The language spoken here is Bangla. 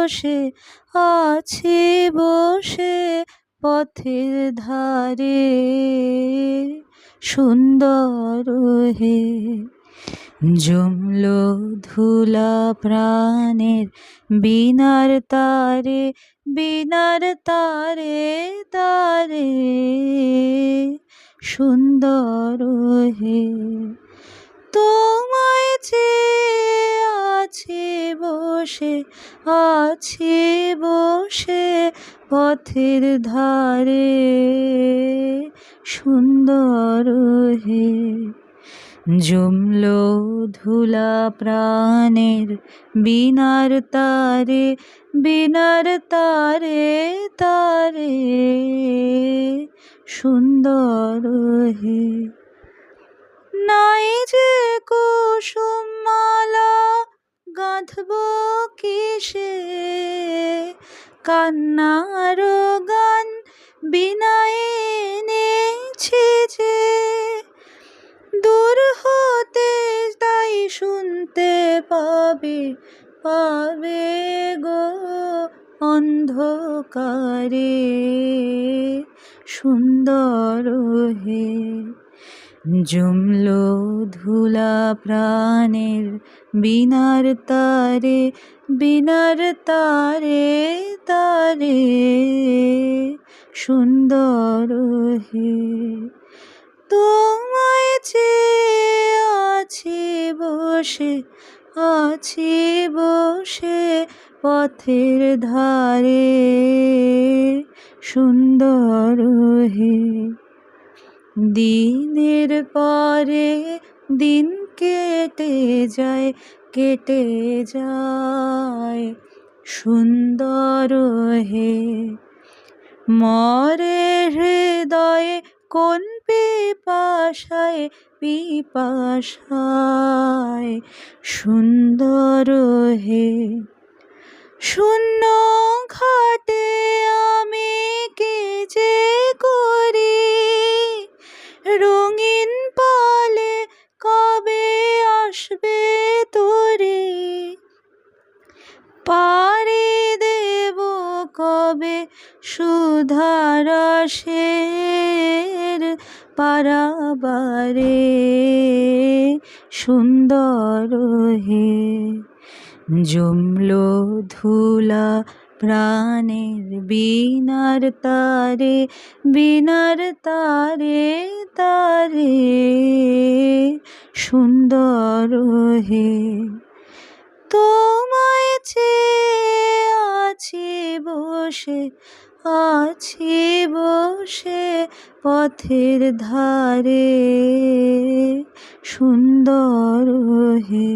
বসে আছি বসে পথের ধারে সুন্দর হে। জমলো ধুলা প্রাণের বীণার তারে, বীণার তারে তারে সুন্দর হে। তোমায় চেয়ে আছি বসে, আছি বসে পথের ধারে সুন্দর হে। জমলো ধুলা প্রাণের বীণার তারে, বীণার তারে তারে সুন্দর হে। নাই যে কুসুম মালা গাঁথব কিসে, কান্নার গান বিনায় এনেছি যে। দূর হতে তাই শুনতে পাবে, পাবে গো অন্ধকারে সুন্দর হে। জমলো ধুলা প্রাণের বীণার তারে, বীণার তারে তারে সুন্দর হে। তোমায় চেয়ে আছি বসে, আছি বসে পথের ধারে সুন্দর হে। দিনের পরে দিন কেটে যায়, কেটে যায় সুন্দর হে। মরে হৃদয়ে কোন পিপাসায়, পিপাসায় সুন্দর হে। শূন্য ঘাটে আমি কি যে করি, রঙিন পালে কবে আসবে তোরে। পাড়ি দেব কবে সুধারসের পারাবারে সুন্দর হে। জমলো ধুলা প্রাণের বীণার তারে, বীণার তারে তারে সুন্দর হে। তোমায় চেয়ে আছি বসে, আছি বসে পথের ধারে সুন্দর হে।